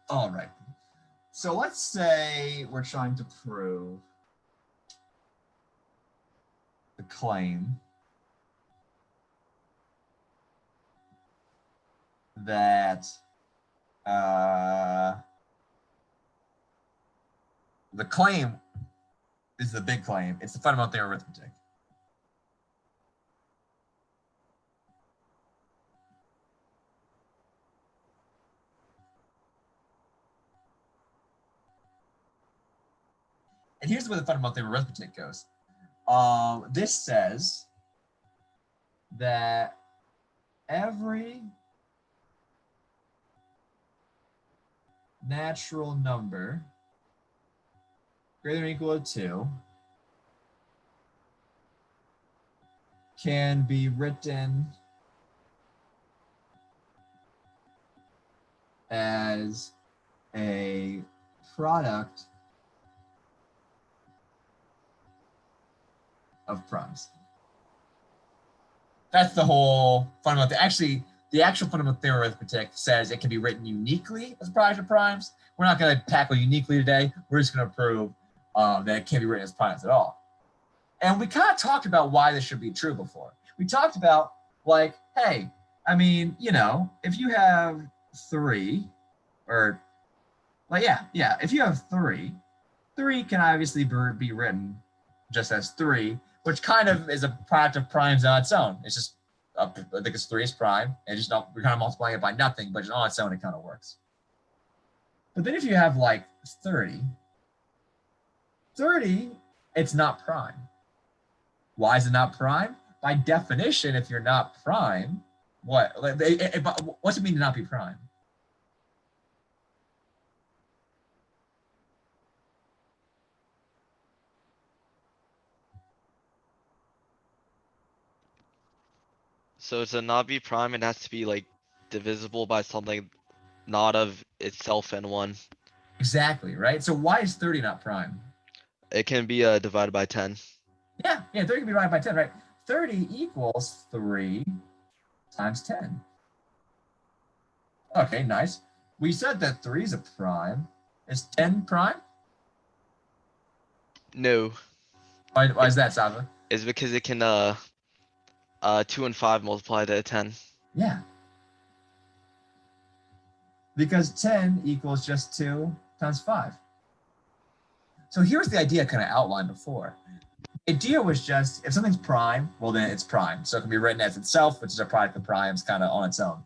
All right. So let's say we're trying to prove the claim that the claim is the big claim. It's the fundamental theorem of arithmetic. And here's where the fundamental theorem of arithmetic goes. This says that every natural number greater than or equal to 2 can be written as a product of primes. That's the whole fundamental. Actually, the actual fundamental theorem of arithmetic says it can be written uniquely as a product of primes. We're not going to tackle uniquely today. We're just going to prove that it can't be written as primes at all. And we kind of talked about why this should be true before. We talked about, like, hey, I mean, you know, if you have 3, or, like, yeah, if you have 3 can obviously be written just as 3, which kind of is a product of primes on its own. It's just, I think it's 3 is prime, and just we're kind of multiplying it by nothing, but just on its own, it kind of works. But then if you have like 30, it's not prime. Why is it not prime? By definition, if you're not prime, what's it mean to not be prime? So to not be prime, it has to be like divisible by something not of itself and 1. Exactly, right? So why is 30 not prime? It can be divided by 10. Yeah, 30 can be divided by 10, right? 30 equals 3 times 10. Okay, nice. We said that 3 is a prime. Is 10 prime? No. Why is that, Sava? It's because it can 2 and 5 multiplied to 10. Yeah. Because 10 equals just 2 times 5. So here's the idea kind of outlined before. The idea was just, if something's prime, well, then it's prime. So it can be written as itself, which is a product of primes kind of on its own.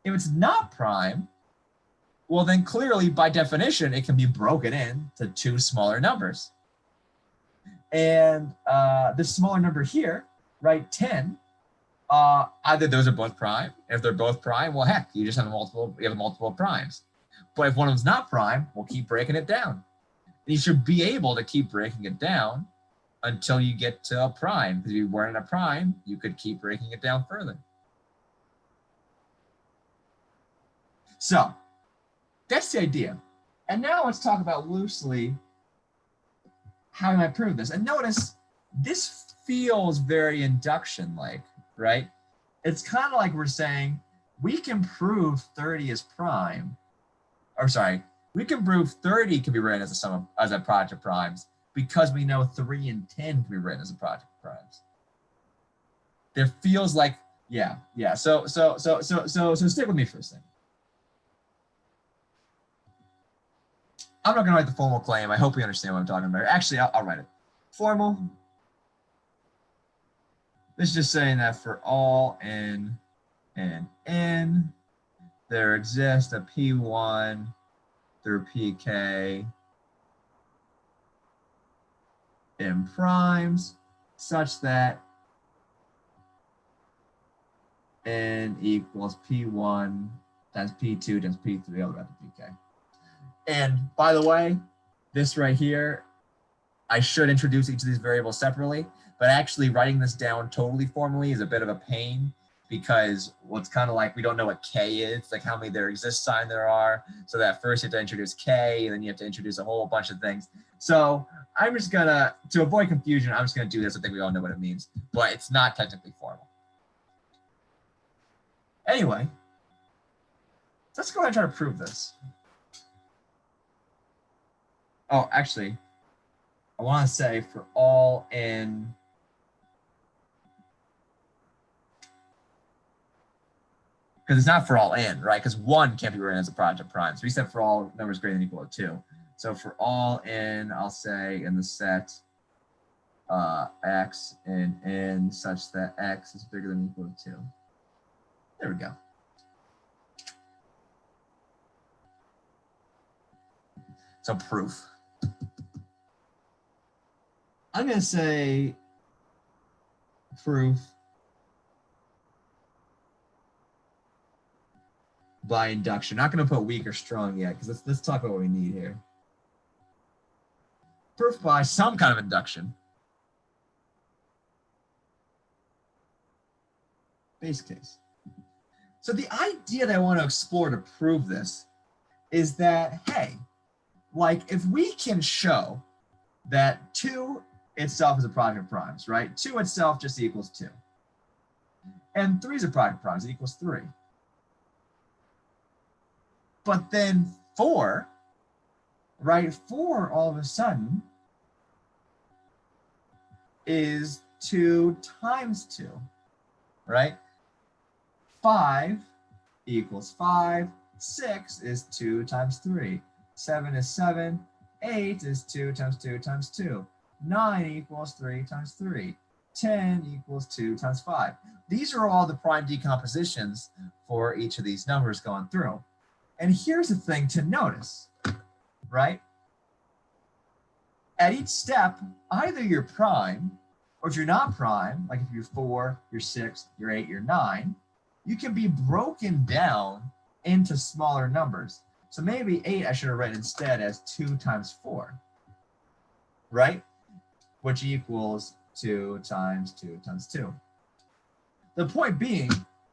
If it's not prime, well, then clearly, by definition, it can be broken into 2 smaller numbers. And this smaller number here, right, 10, either those are both prime. If they're both prime, well, heck, you have multiple primes. But if one of them's not prime, we'll keep breaking it down. And you should be able to keep breaking it down until you get to a prime. Because if you weren't a prime, you could keep breaking it down further. So that's the idea. And now let's talk about loosely how we might prove this. And notice this feels very induction-like, right? It's kind of like we're saying we can prove 30 is prime. Or sorry, we can prove 30 can be written as a product of primes because we know 3 and 10 can be written as a product of primes. There feels like, yeah. So stick with me for a second. I'm not going to write the formal claim. I hope you understand what I'm talking about. Actually, I'll write it. Formal. This is just saying that for all n and n, there exists a P1 through Pk in primes such that n equals P1 times P2 times P3 all the way up to Pk. And by the way, this right here, I should introduce each of these variables separately, but actually writing this down totally formally is a bit of a pain because it's kind of like we don't know what k is, like how many there exist sign there are. So that first you have to introduce k, and then you have to introduce a whole bunch of things. So I'm just gonna, to avoid confusion, I'm just gonna do this. I think we all know what it means, but it's not technically formal. Anyway, let's go ahead and try to prove this. Oh, actually, I want to say for all in, because it's not for all in, right? Because 1 can't be written as a product of primes. So we said for all numbers greater than or equal to 2. So for all in, I'll say in the set x and n such that x is bigger than or equal to 2. There we go. So proof. I'm going to say proof by induction. Not going to put weak or strong yet, because let's talk about what we need here. Proof by some kind of induction. Base case. So the idea that I want to explore to prove this is that, hey, like if we can show that 2 itself is a product of primes, right? 2 itself just equals 2. And 3 is a product of primes, it equals 3. But then 4, right? 4 all of a sudden is 2 times 2, right? 5 equals 5. 6 is 2 times 3. 7 is 7. 8 is 2 times 2 times 2. 9 equals 3 times 3. 10 equals 2 times 5. These are all the prime decompositions for each of these numbers going through. And here's the thing to notice, right? At each step, either you're prime, or if you're not prime, like if you're 4, you're 6, you're 8, you're 9, you can be broken down into smaller numbers. So maybe 8 I should have written instead as 2 times 4, right? Which equals 2 times 2 times 2. The point being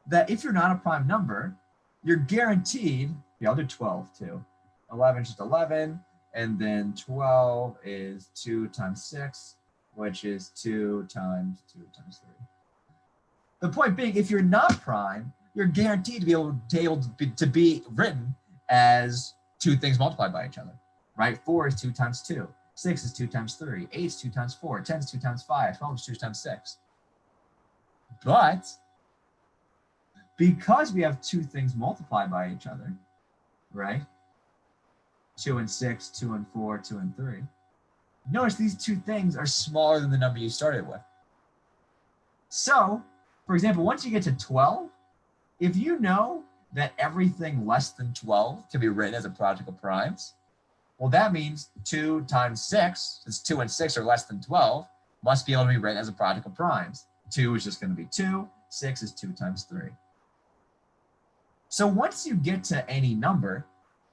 that if you're not a prime number, you're guaranteed, yeah, I'll do 12 too. 11 is just 11, and then 12 is 2 times 6, which is 2 times 2 times 3. The point being, if you're not prime, you're guaranteed to be able to be written as 2 things multiplied by each other, right? 4 is 2 times 2. 6 is 2 times 3. 8 is 2 times 4. 10 is 2 times 5. 12 is 2 times 6. But because we have 2 things multiplied by each other, right? 2 and 6, 2 and 4, 2 and 3. Notice these 2 things are smaller than the number you started with. So, for example, once you get to 12, if you know that everything less than 12 can be written as a product of primes, well, that means 2 times 6, since 2 and 6 are less than 12, must be able to be written as a product of primes. 2 is just going to be 2. 6 is 2 times 3. So once you get to any number,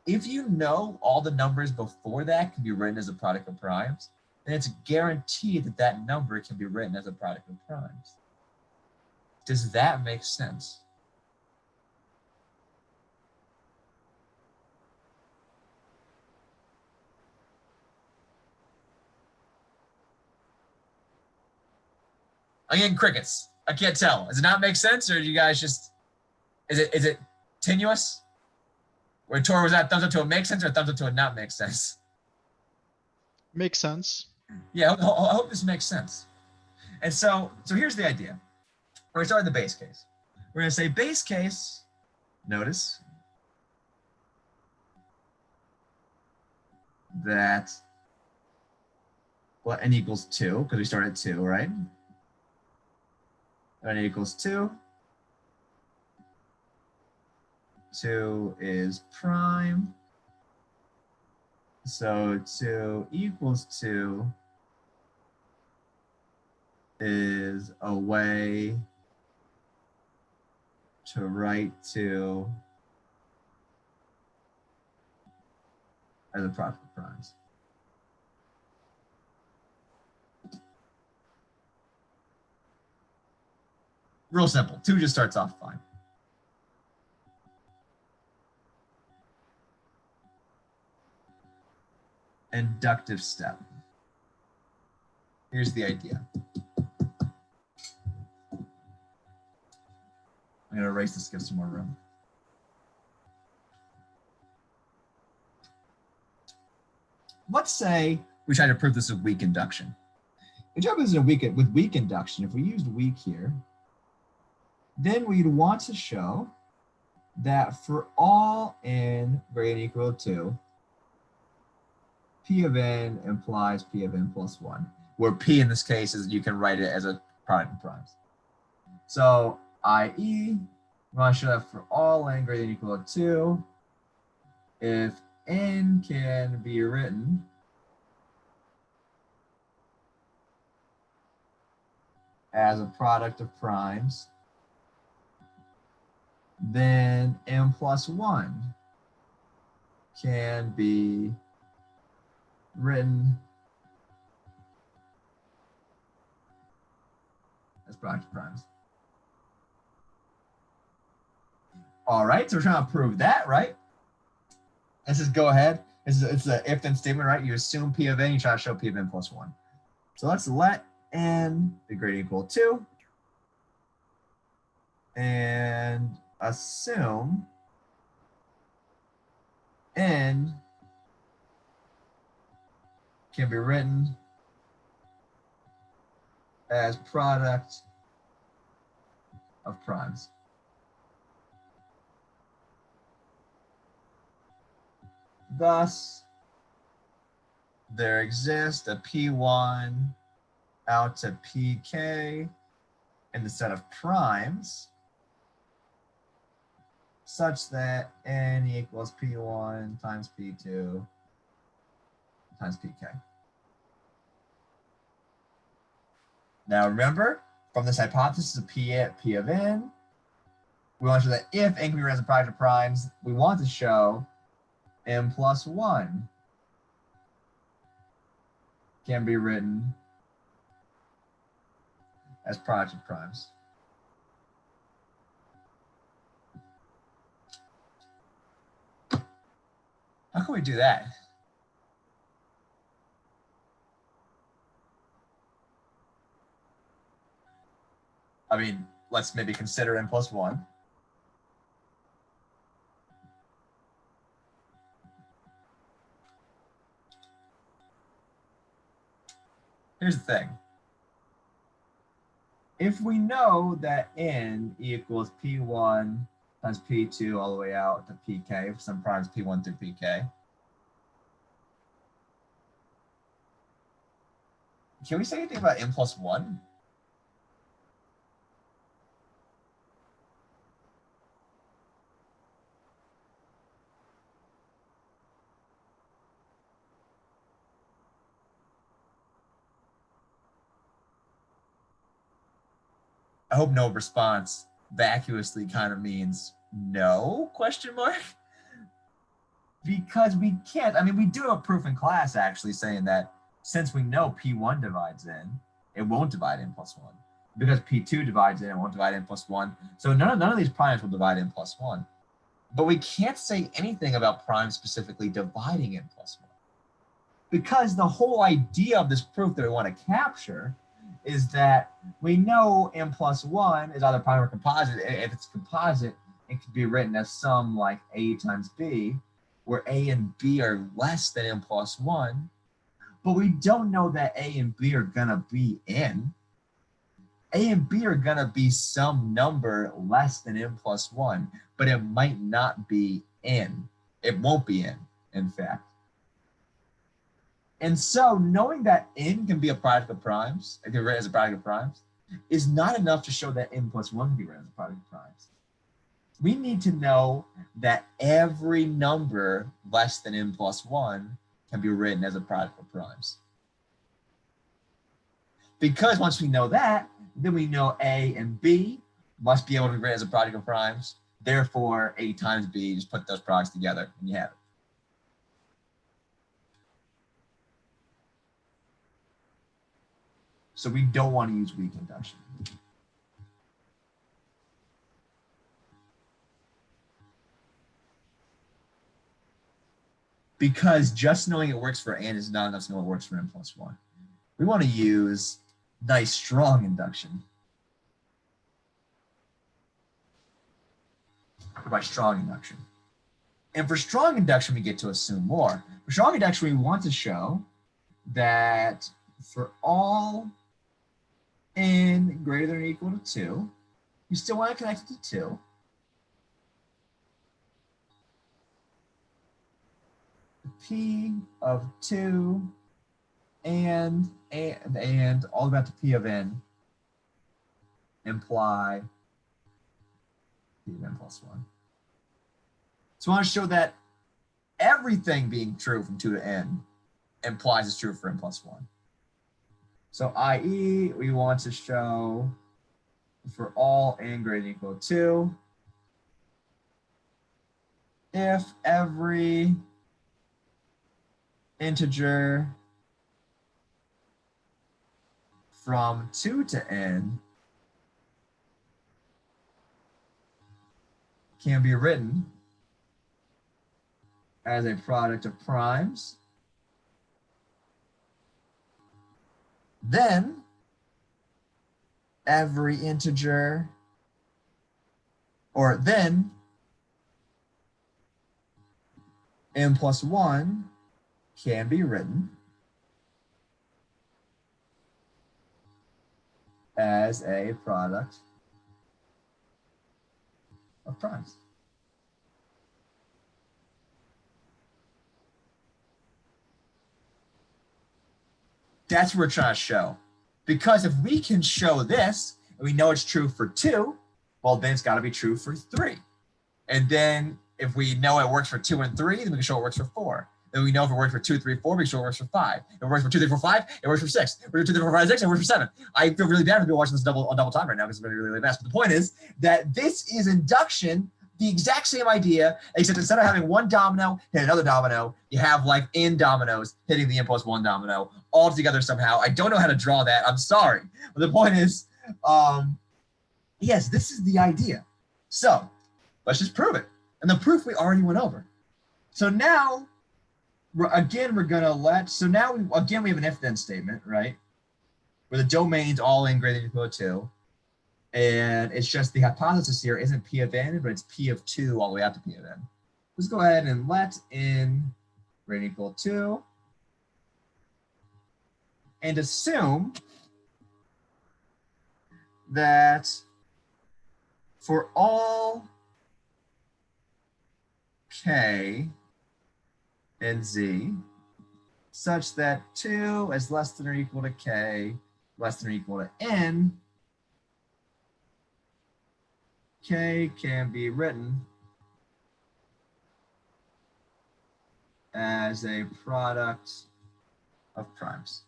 if you know all the numbers before that can be written as a product of primes, then it's guaranteed that that number can be written as a product of primes. Does that make sense? I'm getting crickets. I can't tell. Does it not make sense, or do you guys just, is it tenuous? Where Tor was that thumbs up to a make sense or thumbs up to a not make sense? Makes sense. Yeah, I hope this makes sense. And so here's the idea. We're gonna start with the base case. We're gonna say base case, notice that n equals 2, because we started at 2, right? N equals 2. 2 is prime. So 2 equals 2 is a way to write 2 as a product of primes. Real simple. 2 just starts off fine. Inductive step. Here's the idea. I'm going to erase this, give some more room. let's say we try to prove this with weak induction. If you this with weak induction, if we used weak here, then we'd want to show that for all n greater than or equal to, P of n implies P of n plus 1, where P in this case is, you can write it as a product of primes. So, i.e., we want to show that for all n greater than or equal to 2, if n can be written as a product of primes, then n plus 1 can be written as product of primes. All right, so we're trying to prove that, right? This is go ahead. It's an if-then statement, right? You assume P of n, you try to show P of n plus 1. So let's let n be greater than or equal to 2 and assume n can be written as product of primes. Thus, there exists a P1 out to Pk in the set of primes such that n equals P1 times P2 times Pk. Now remember, from this hypothesis of P of n, we want to show that if n can be written as a product of primes, we want to show n plus 1 can be written as product of primes. How can we do that? I mean, let's maybe consider n plus 1. Here's the thing. If we know that n equals P1 times P2 all the way out to Pk for some primes P1 through Pk, can we say anything about n plus 1? I hope no response vacuously kind of means no, question mark? Because we can't, I mean, we do a proof in class actually saying that since we know P1 divides n, it won't divide n plus 1. Because P2 divides n, it won't divide n plus 1. So none of these primes will divide n plus 1. But we can't say anything about primes specifically dividing n plus 1. Because the whole idea of this proof that we want to capture is that we know n plus 1 is either prime or composite. If it's composite, it could be written as sum like a times b, where a and b are less than n plus 1. But we don't know that a and b are going to be n. A and b are going to be some number less than n plus 1, but it might not be n. It won't be n, in fact. And so knowing that n can be a product of primes, it can be written as a product of primes, is not enough to show that n plus 1 can be written as a product of primes. We need to know that every number less than n plus 1 can be written as a product of primes. Because once we know that, then we know a and b must be able to be written as a product of primes. Therefore, a times b, just put those products together and you have it. So we don't want to use weak induction. Because just knowing it works for n is not enough to know it works for n plus 1. We want to use nice strong induction. By strong induction. And for strong induction, we get to assume more. For strong induction, we want to show that for all n greater than or equal to 2, you still want to connect it to 2. P of 2 and all the way up to P of n imply P of n plus 1. So I want to show that everything being true from 2 to n implies it's true for n plus 1. So i.e. we want to show for all n greater than or equal to 2, if every integer from 2 to n can be written as a product of primes, then every integer, or then n plus 1 can be written as a product of primes. That's what we're trying to show. Because if we can show this, and we know it's true for 2, well, then it's got to be true for 3. And then if we know it works for 2 and 3, then we can show it works for 4. Then we know if it works for 2, 3, 4, we can show it works for 5. If it works for 2, 3, 4, 5, it works for 6. If it works for 2, 3, 4, 5, 6, it works for 7. I feel really bad for people watching this on double time right now because it's really, really fast. But the point is that this is induction, the exact same idea, except instead of having one domino hit another domino, you have like n dominoes hitting the n plus 1 domino all together somehow. I don't know how to draw that. I'm sorry. But the point is, yes, this is the idea. So let's just prove it. And the proof we already went over. So now, again, we're going to so now, we have an if-then statement, right? Where the domain's all n greater than or equal to 2. And it's just the hypothesis here isn't P of n, but it's P of 2 all the way up to P of n. Let's go ahead and let n greater than or equal to 2 and assume that for all k and z such that 2 is less than or equal to k, less than or equal to n, k can be written as a product of primes.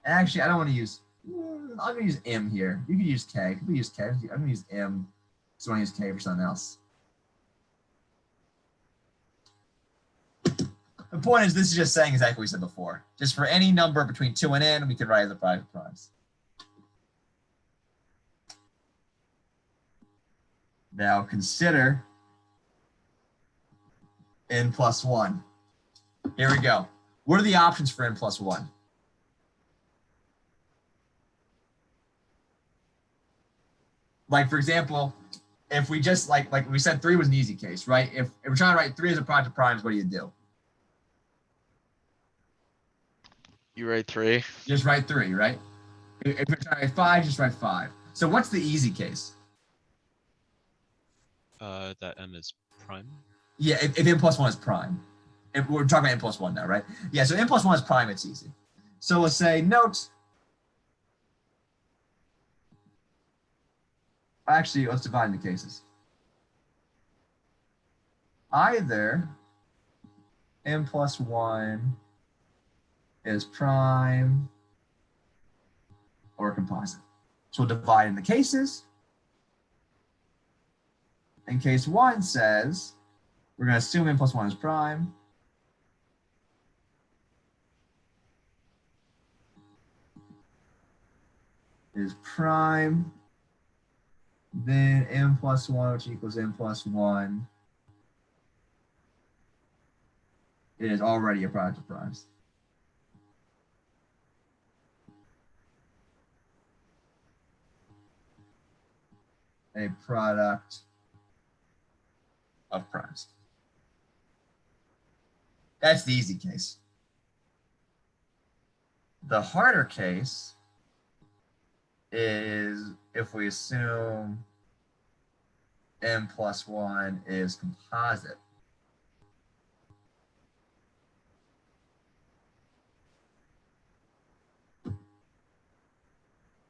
And actually, I don't want to use, I'm going to use m here. You can use k. You can use k. I'm going to use m, so I want to use k for something else. The point is, this is just saying exactly what we said before. Just for any number between 2 and n, we could write as a product of primes. Now consider n plus 1. Here we go. What are the options for n plus 1? Like, for example, if we just, like we said 3 was an easy case, right? If we're trying to write 3 as a product of primes, what do you do? You write 3. You just write 3, right? If you're trying to write 5, just write 5. So what's the easy case? That n is prime. Yeah, if n plus 1 is prime. If we're talking about n plus 1 now, right? Yeah, so n plus 1 is prime, it's easy. So let's say, note. Actually, let's divide into cases. Either n plus 1 is prime or composite. So we'll divide into cases. And case 1 says, we're going to assume n plus 1 is prime. Is prime. Then n plus 1, which equals n plus 1, is already a product of primes. A product of primes. That's the easy case. The harder case is if we assume n plus 1 is composite.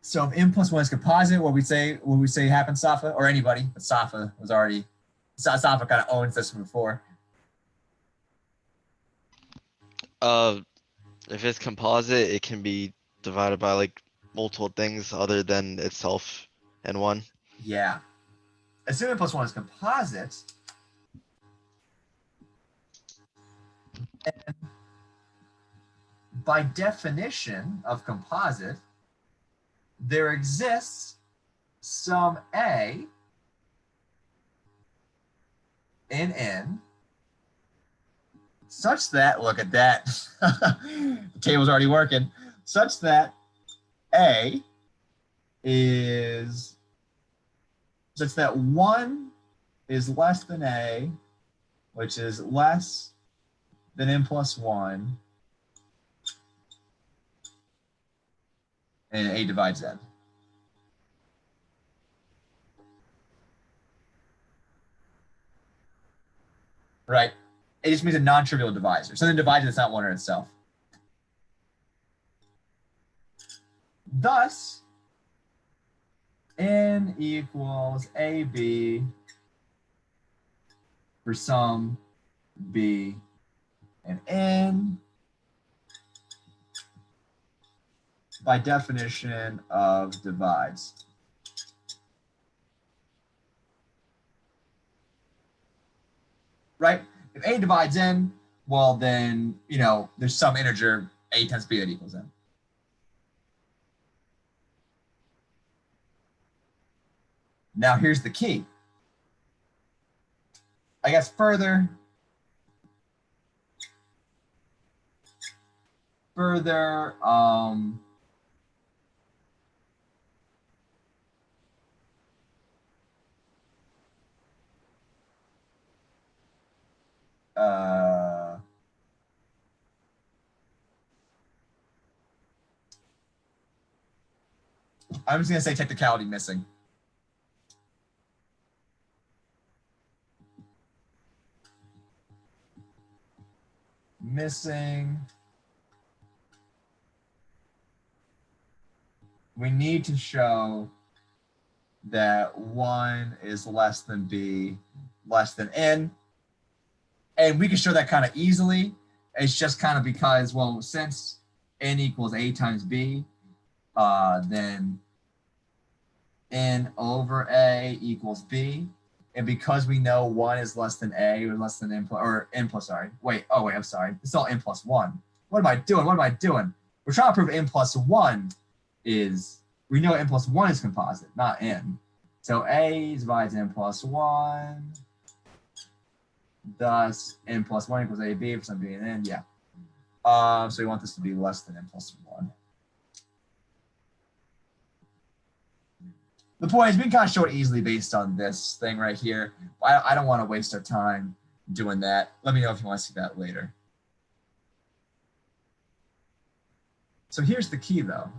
So if n plus 1 is composite, what we say happens, Safa, or anybody, but Safa was already, Safa kind of owns this before. If it's composite, it can be divided by like multiple things other than itself and one. Yeah. Assume n plus 1 is composite, and by definition of composite, there exists some A in N such that, look at that, the table's already working, such that A is, such that 1 is less than A, which is less than n plus 1, and A divides N. Right? It just means a non-trivial divisor. Something divided that's not one in itself. Thus, N equals AB for some B and N by definition of divides. Right? If A divides N, well then, you know, there's some integer A times B that equals N. Now here's the key. I guess further, I'm just gonna say technicality missing. We need to show that 1 is less than B, less than N. And we can show that kind of easily. It's just kind of because, well, since N equals A times B, then N over A equals B. And because we know 1 is less than A or less than N plus, or N plus, sorry. Wait, I'm sorry. It's all N plus 1. What am I doing? We're trying to prove N plus 1 is, we know N plus 1 is composite, not N. So A divides N plus 1. Thus, N plus 1 equals AB for some B and N. Yeah. So we want this to be less than N plus 1. The point is we can kind of show it easily based on this thing right here. I don't want to waste our time doing that. Let me know if you want to see that later. So here's the key though.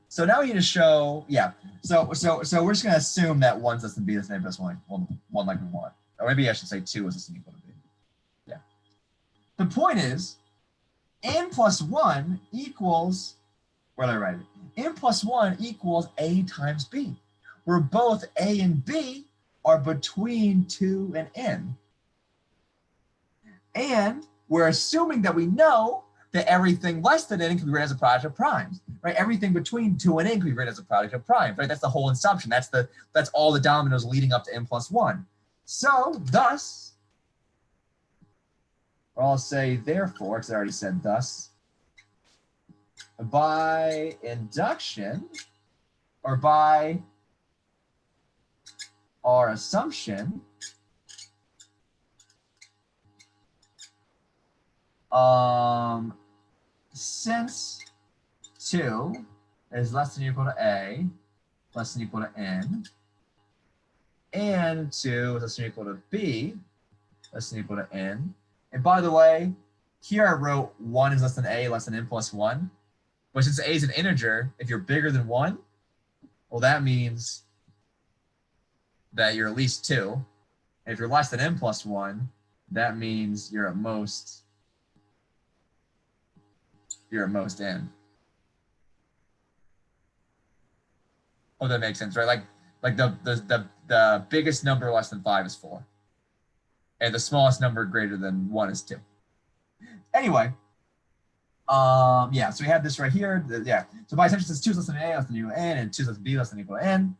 So now we need to show, yeah. So we're just going to assume that 1's less than B, less than A plus 1 like we want. Or maybe I should say 2 is less than equal to B. Yeah. The point is, N plus 1 equals, where did I write it? N plus 1 equals A times B, where both A and B are between 2 and N. And we're assuming that we know that everything less than N can be written as a product of primes, right? Everything between 2 and N can be written as a product of primes, right? That's the whole assumption. That's all the dominoes leading up to N plus 1. So thus, or I'll say therefore, because I already said thus, by induction, or by our assumption, since 2 is less than or equal to A, less than or equal to N, and 2 is less than or equal to B, less than or equal to N. And by the way, here I wrote 1 is less than A, less than N plus 1. But since A is an integer, if you're bigger than 1, well, that means that you're at least 2. And if you're less than N plus 1, that means you're at most N. Oh, that makes sense, right? Like the biggest number less than 5 is 4. And the smallest number greater than 1 is 2. Anyway, yeah, so we have this right here. Yeah, so by extension, since 2 is less than A, less than or equal to N, and 2 is less than B, less than or equal to N,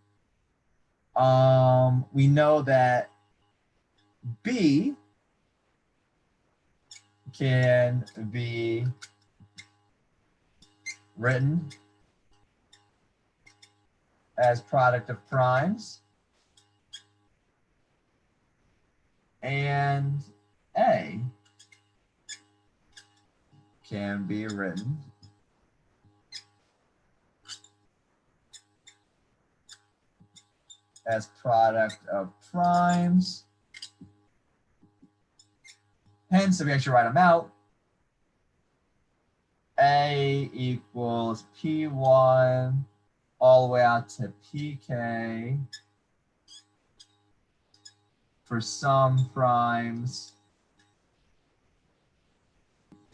we know that B can be written as product of primes, and A can be written as product of primes. Hence, if we actually write them out, A equals P1 all the way out to PK for some primes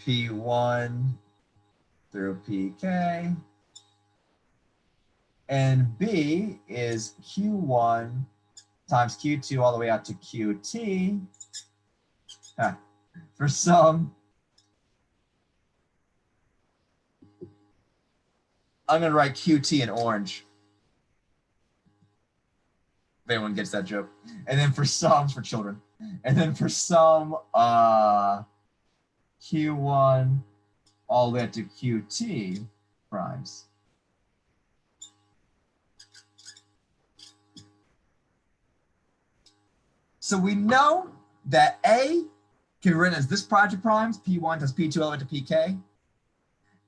P1 through PK, and B is Q1 times Q2 all the way out to QT for some, I'm going to write QT in orange, if anyone gets that joke. And then for some, for children, and then for some Q1 all the way to QT primes. So we know that A can be written as this product of primes, P1 times P2 all the way to PK.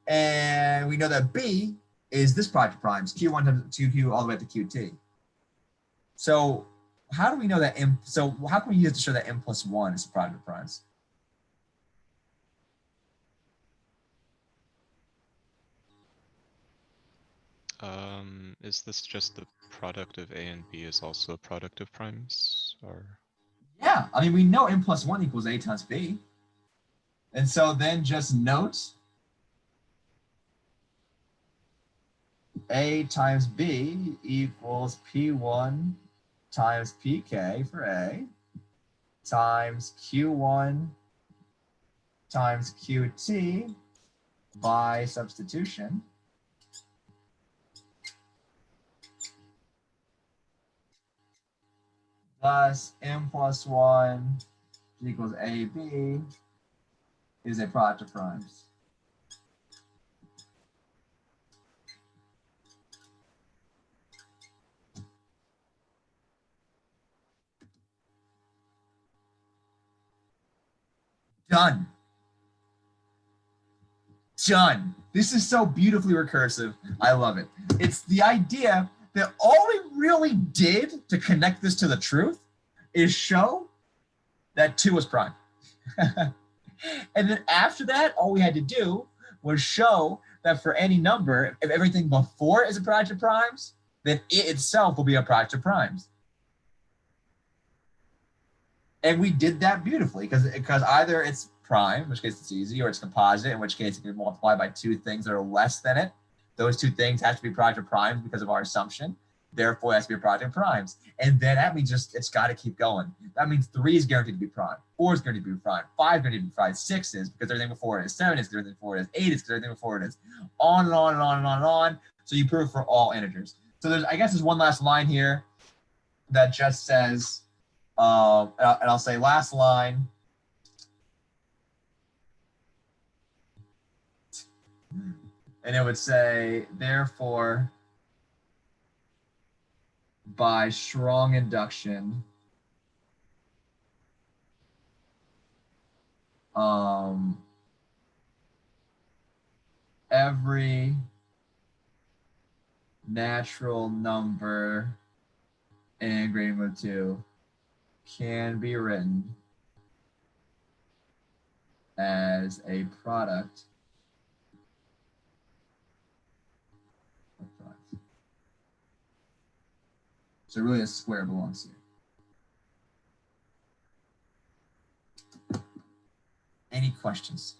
And we know that B is this product of primes, Q1 times QQ all the way to QT. So how do we know that so how can we use it to show that M plus 1 is a product of primes? Is this just the product of A and B is also a product of primes, or? Yeah, I mean, we know M plus 1 equals A times B. And so then just note A times B equals P1 times PK for A times Q1 times QT by substitution. Thus, M plus 1 equals AB is a product of primes. Done. Done. This is so beautifully recursive. I love it. It's the idea that all we really did to connect this to the truth is show that 2 was prime. And then after that, all we had to do was show that for any number, if everything before is a product of primes, then it itself will be a product of primes. And we did that beautifully because either it's prime, in which case it's easy, or it's composite, in which case it can be multiplied by 2 things that are less than it. Those 2 things have to be product of primes because of our assumption. Therefore, it has to be a product of primes. And then that means it's got to keep going. That means 3 is guaranteed to be prime. 4 is guaranteed to be prime. 5 is guaranteed to be prime. 6 is because everything before it is. 7 is because everything before it is. 8 is because everything before it is. On and on and on and on and on. So you prove for all integers. So I guess there's one last line here that just says, and I'll say last line. And it would say, therefore, by strong induction, every natural number and greater than 2 can be written as a product of primes. So really a square belongs here. Any questions?